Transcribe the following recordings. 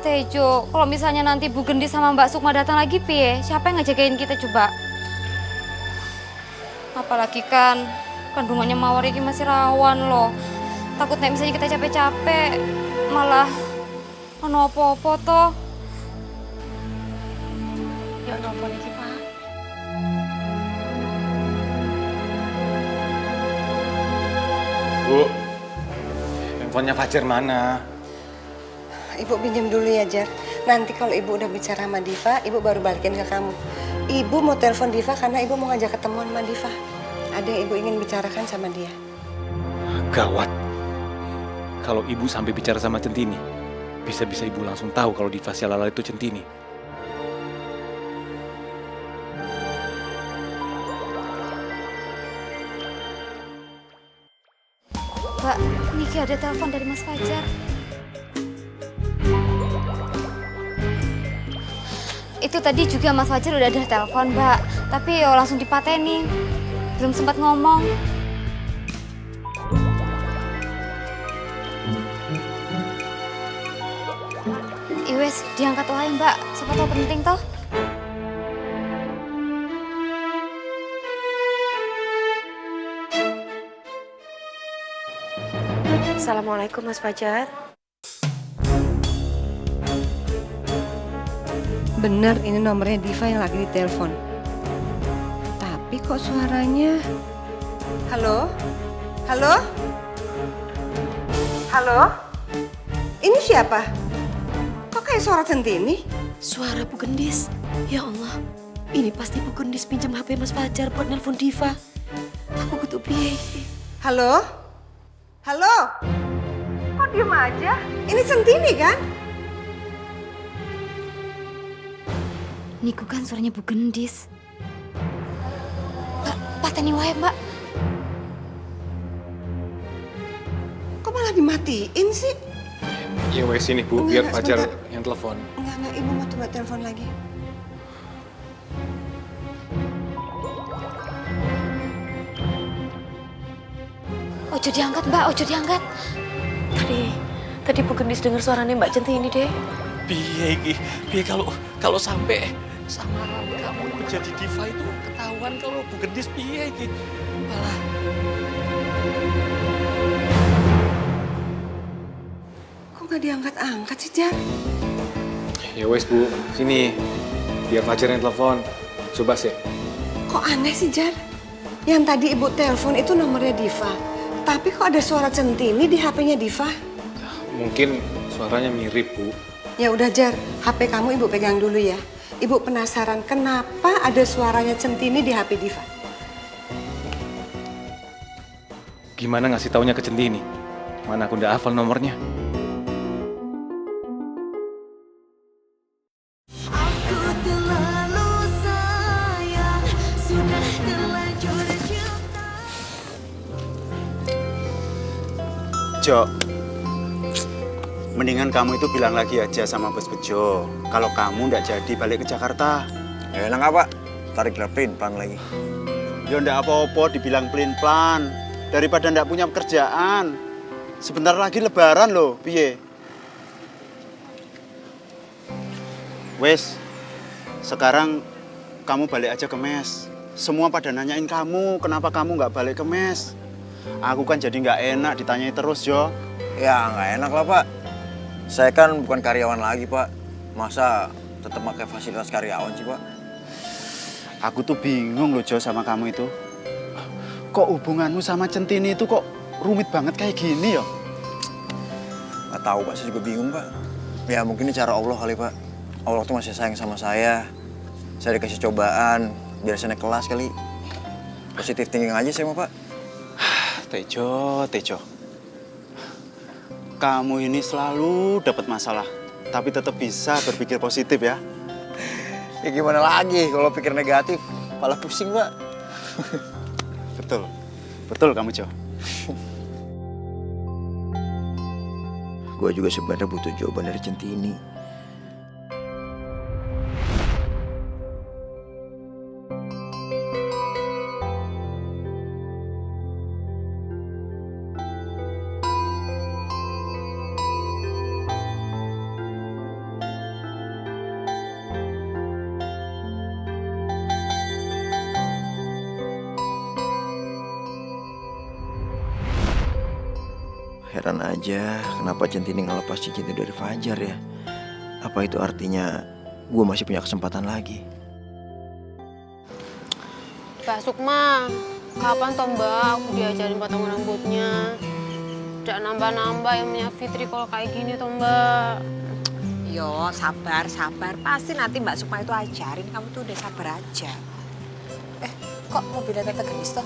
Tejo, kalau misalnya nanti Bu Gendis sama Mbak Sukma datang lagi, piye? Siapa yang ngejagain kita coba? Apalagi kan kandungannya Mawar ini masih rawan loh. Takutnya misalnya kita capek-capek, malah ono apa-apa toh. Ya nopo niki, Pak. Bu, handphonenya Fajar mana? Ibu pinjam dulu ya, Jar. Nanti kalau ibu udah bicara sama Diva, ibu baru balikin ke kamu. Ibu mau telepon Diva karena ibu mau ngajak ketemuan sama Diva. Ada yang ibu ingin bicarakan sama dia. Gawat. Kalau ibu sampai bicara sama Centini, bisa-bisa ibu langsung tahu kalau Diva Sialala itu Centini. Mbak, Niki ada telepon dari Mas Fajar. Itu tadi juga Mas Fajar udah ada telepon, Mbak. Tapi langsung dipatenin. Belum sempat ngomong. Iwes, diangkat wae, Mbak. Siapa tahu penting toh. Assalamualaikum Mas Fajar. Bener, ini nomornya Diva yang lagi ditelepon. Tapi kok suaranya... Halo? Halo? Halo? Ini siapa? Kok kayak suara Centini? Suara Bu Gendis. Ya Allah, ini pasti Bu Gendis pinjam HP Mas Fajar buat nelpon Diva. Aku kudu piye? Halo? Halo? Kok diem aja? Ini Centini kan? Niku kan suaranya Bu Gendis. Mbak, pateni wae, Mbak. Kok malah dimatiin sih? Ya wes sini Bu, Enggak, biar enggak, Fajar sebentar. yang telepon. Enggak, ibu mau coba telepon lagi. Ojo diangkat, Mbak. Ojo diangkat. Tadi Bu Gendis dengar suaranya Mbak Centini deh. Piye iki? Piye kalau sampai sama kamu menjadi diva itu ketahuan kalau Bu Gendis piye iki? Malah Kok nggak diangkat-angkat sih, Jar? Ya wes Bu, sini. Biar Fajar yang telepon. Coba sih. Kok aneh sih, Jar? Yang tadi ibu telepon itu nomornya Diva. Tapi kok ada suara Centini di HP-nya Diva? Mungkin suaranya mirip Bu. Ya udah, Jar. HP kamu ibu pegang dulu ya. Ibu penasaran kenapa ada suaranya Centini di HP Diva. Gimana ngasih taunya ke Centini? Mana aku udah hafal nomornya. Jo, mendingan kamu itu bilang lagi aja sama Bos Bejo kalau kamu ndak jadi balik ke Jakarta. Ya enak apa? Tarik pelin-pelan lagi. Ya ndak apa-apa dibilang pelin-pelan daripada ndak punya pekerjaan. Sebentar lagi lebaran loh, piye? Wes, sekarang kamu balik aja ke mes. Semua pada nanyain kamu, kenapa kamu nggak balik ke mes? Aku kan jadi nggak enak ditanyai terus, Jo. Ya nggak enak lah Pak. Saya kan bukan karyawan lagi Pak. Masa tetap pakai fasilitas karyawan sih Pak? Aku tuh bingung loh, Jo, sama kamu itu. Kok hubunganmu sama Centini itu kok rumit banget kayak gini ya? Nggak tahu Pak, saya juga bingung Pak. Ya mungkin ini cara Allah kali Pak. Allah tuh masih sayang sama saya. Saya dikasih cobaan, biar saya naik kelas kali. Positif thinking aja saya mau Pak. Tejo. Kamu ini selalu dapat masalah, tapi tetap bisa berpikir positif ya. Ya gimana lagi kalau pikir negatif, malah pusing Pak. Betul kamu, Jo. Gue juga sebenarnya butuh jawaban dari Centini. Heran aja kenapa Centini ngelepas cincin itu dari Fajar ya. Apa itu artinya gue masih punya kesempatan lagi? Mbak Sukma, kapan toh Mbak aku diajarin potong rambutnya? Udah nambah-nambah yang punya Fitri kalau kayak gini toh Mbak. Yo, sabar. Pasti nanti Mbak Sukma itu ajarin, kamu tuh udah sabar aja. Kok mobilnya Tante Gendis toh?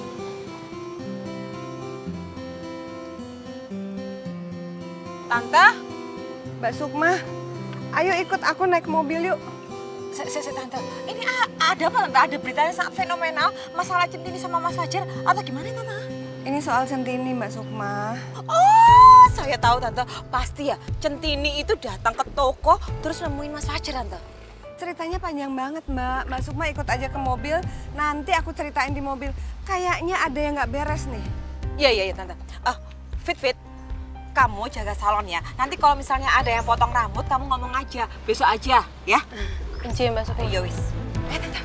Tante? Mbak Sukma, ayo ikut aku naik mobil yuk. Tante, ini ada apa Tante? Ada berita yang sangat fenomenal, masalah Centini sama Mas Fajar, atau gimana Tante? Ini soal Centini, Mbak Sukma. Oh, saya tahu Tante, pasti ya Centini itu datang ke toko terus nemuin Mas Fajar Tante. Ceritanya panjang banget, Mbak. Mbak Sukma ikut aja ke mobil, nanti aku ceritain di mobil. Kayaknya ada yang nggak beres nih. Iya Tante. Fit, kamu jaga salon ya. Nanti kalau misalnya ada yang potong rambut, kamu ngomong aja, besok aja ya. Benci Mbak Sukma. Iya wis. Tante.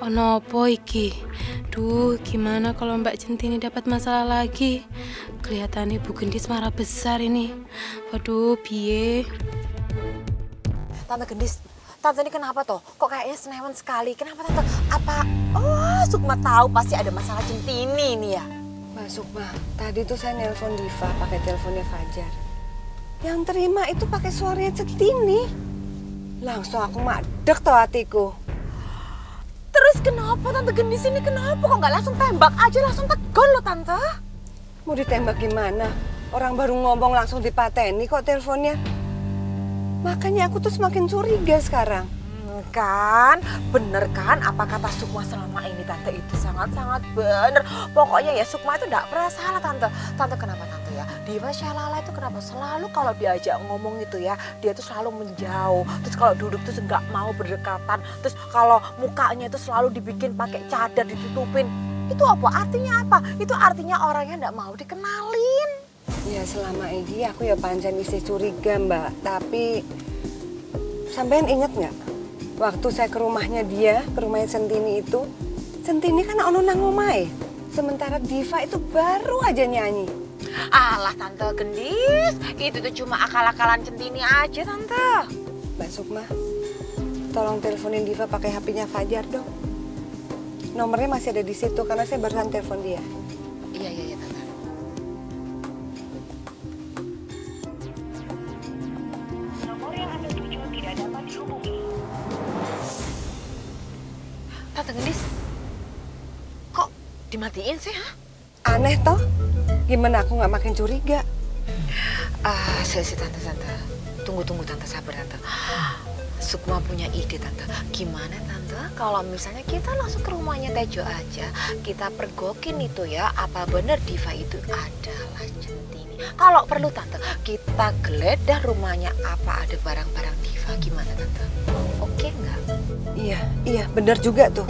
Onopo iki? Duh, gimana kalau Mbak Centini dapat masalah lagi? Kelihatannya Bu Gendis marah besar ini. Waduh, piye? Tante Gendis, Tante ini kenapa toh? Kok kayaknya senewan sekali? Kenapa Tante? Apa? Oh, Sukma tahu pasti ada masalah Centini ini ya. Mbak Sukma, tadi tuh saya nelpon Diva pakai teleponnya Fajar. Yang terima itu pakai suaranya Centini. Langsung aku madek tuh hatiku. Terus kenapa Tante Gendis ini kenapa? Kok nggak langsung tembak aja, langsung tegon loh Tante? Mau ditembak gimana? Orang baru ngomong langsung dipateni kok teleponnya. Makanya aku tuh semakin curiga sekarang. Kan, bener kan apa kata Sukma selama ini Tante itu sangat-sangat bener. Pokoknya ya Sukma itu enggak pernah salah Tante. Tante kenapa Tante ya? Diva Syalala itu kenapa selalu kalau diajak ngomong itu ya, dia tuh selalu menjauh. Terus kalau duduk tuh enggak mau berdekatan. Terus kalau mukanya itu selalu dibikin pakai cadar ditutupin. Itu apa? Artinya apa? Itu artinya orangnya enggak mau dikenalin. Ya selama ini aku ya pancen isi curiga Mbak. Tapi sampean inget nggak? Waktu saya ke rumahnya dia, ke rumahnya Centini itu. Centini kan ono nang omahe. Sementara Diva itu baru aja nyanyi. Alah Tante Gendis, itu tuh cuma akal-akalan Centini aja Tante. Mbak Sukma, tolong teleponin Diva pakai HP-nya Fajar dong. Nomornya masih ada di situ karena saya barusan telepon dia. Iya Tante. Nomor yang Anda tuju tidak dapat dihubungi. Tante Gendis, kok dimatiin sih, ha? Aneh toh? Gimana aku nggak makin curiga? Tante. Tunggu Tante, sabar Tante. Sukma punya ide Tante. Gimana Tante kalau misalnya kita langsung ke rumahnya Tejo aja. Kita pergokin itu ya, apa bener Diva itu adalah Centini. Kalau perlu Tante, kita geledah rumahnya apa ada barang-barang Diva. Gimana Tante? Oke nggak? Iya, benar juga tuh.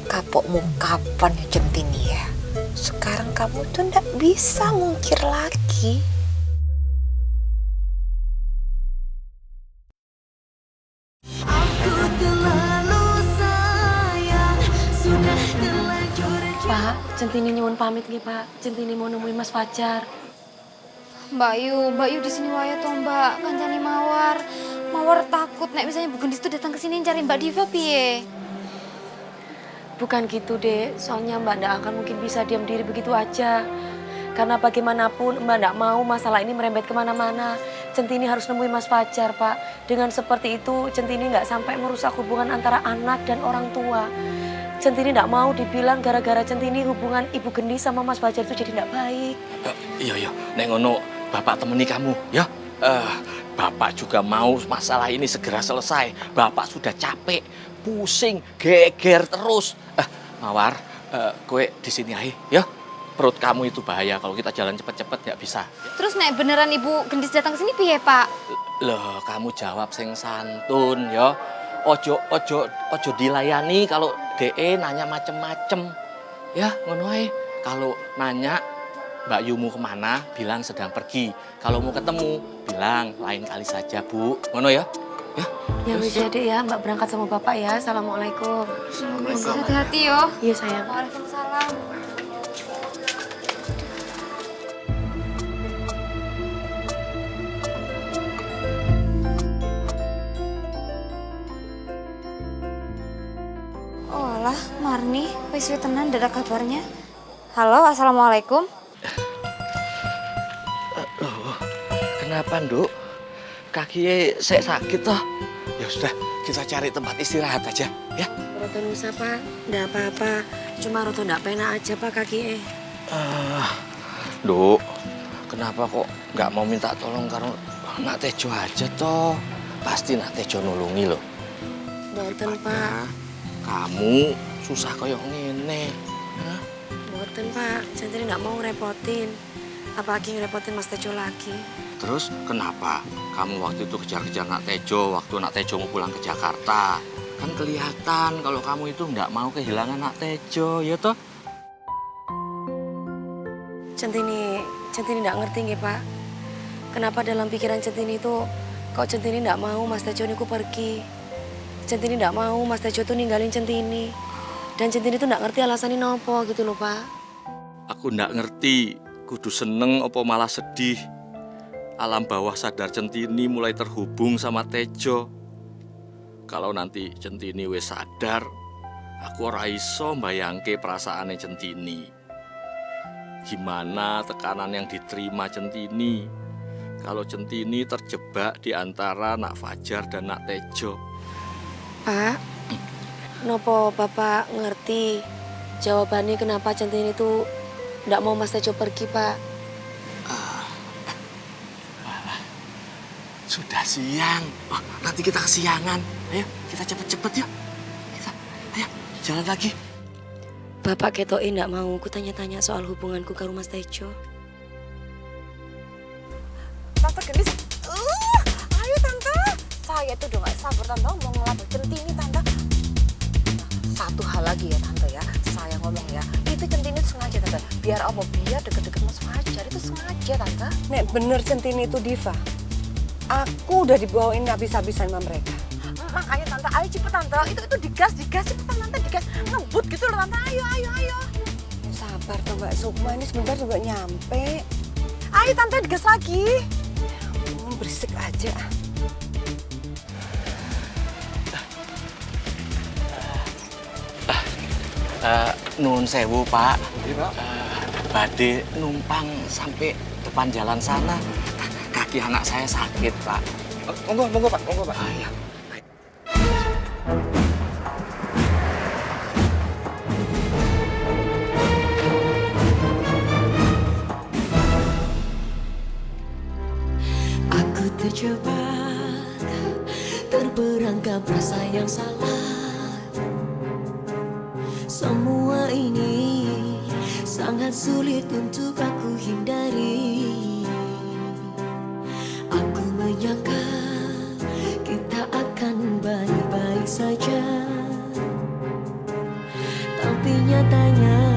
Kapokmu kapan ya Centini ya? Sekarang kamu tuh nggak bisa ngungkir lagi. Pak, Centini nyuwun pamit nggih, Pak. Centini mau nemuin Mas Fajar. Mbak Yu di sini wae toh Mbak, kancane Mawar. Mawar takut nek misalnya Bu Gendis tuh datang ke sini cari Mbak Diva piye? Bukan gitu, Dek. Soalnya Mbak nggak akan mungkin bisa diam diri begitu aja. Karena bagaimanapun Mbak nggak mau masalah ini merembet kemana-mana. Centini harus nemuin Mas Fajar, Pak. Dengan seperti itu, Centini nggak sampai merusak hubungan antara anak dan orang tua. Centini nggak mau dibilang gara-gara Centini hubungan Ibu Gendis sama Mas Fajar itu jadi nggak baik. Iya, Nek Ngono, Bapak temani kamu, ya. Bapak juga mau masalah ini segera selesai. Bapak sudah capek, pusing, geger terus. Mawar, kowe di sini aja, ya. Perut kamu itu bahaya kalau kita jalan cepet-cepet nggak bisa. Terus nek beneran Ibu Gendis datang ke sini piye, Pak? Loh, kamu jawab sing santun, ya. Ojo dilayani kalau DE nanya macem-macem. Ya, ngono ae. Kalau nanya Mbak Yumu kemana, bilang sedang pergi. Kalau mau ketemu, bilang lain kali saja, Bu. Ngono ya? Ya. Ya wis ya Dek ya, Mbak berangkat sama Bapak ya. Assalamualaikum. Wis, hati-hati yo. Iya sayang. Waalaikumsalam. Oh alah, Marni, wis tenan ada kabarnya. Halo, assalamualaikum. Kenapa, Nduk? Kakinya saya sakit toh. Ya sudah, kita cari tempat istirahat aja, ya. Roto nusa Pak, nggak apa-apa. Cuma Roto nggak pena aja Pak kaki Nduk, kenapa kok nggak mau minta tolong karo Nak Tejo aja toh? Pasti Nak Tejo nulungi loh. Boten Pak, Kamu susah kayak ngene. Hah? boten Pak. Centini nggak mau ngerepotin. Apalagi ngerepotin Mas Tejo lagi. Terus kenapa kamu waktu itu kejar-kejar Nak Tejo waktu Nak Tejo mau pulang ke Jakarta? Kan kelihatan kalau kamu itu nggak mau kehilangan Nak Tejo, ya toh? Centini nggak ngerti nggih Pak. Kenapa dalam pikiran Centini itu kok Centini nggak mau Mas Tejo niku pergi. Centini nggak mau Mas Tejo tuh ninggalin Centini. Dan Centini tuh nggak ngerti alasannya nopo gitu loh Pak. Aku nggak ngerti, kudu seneng apa malah sedih. Alam bawah sadar Centini mulai terhubung sama Tejo. Kalau nanti Centini wis sadar, aku ora iso mbayangke perasaane Centini. Gimana tekanan yang diterima Centini kalau Centini terjebak di antara Nak Fajar dan Nak Tejo. Pak, nopo Bapak ngerti jawabannya kenapa Centini itu nggak mau Mas Tejo pergi Pak? Sudah siang. Oh, nanti kita kesiangan. Ayo, kita cepet-cepet yuk. Ayo, jalan lagi. Bapak ketoin nggak mau ku tanya-tanya soal hubunganku ke Mas Tejo. Tante Gendis, ayo Tante. Saya tuh udah gak sabar Tante mau ngelapor Centini Tante. Satu hal lagi ya Tante ya, saya ngomong ya, itu Centini sengaja Tante. Biar apa? Biar deket-deket Mas Fajar, itu sengaja Tante. Nek bener Centini itu diva. Aku udah dibawain habis-habisan sama mereka. Makanya Tante, ayo cepet Tante, itu digas cepetan Tante, digas. Ngebut gitu loh Tante, ayo. Sabar toh Mbak Sukma, ini sebentar juga nyampe. Ayo Tante, digas lagi. Berisik aja. Nun sewu Pak. Bade numpang sampai depan jalan sana. Kaki anak saya sakit Pak. Monggo Pak. Iya. Aku terjebak, terperangkap rasa yang salah. Semua ini sangat sulit untuk aku hindari. Aku menyangka kita akan baik-baik saja, tapi nyatanya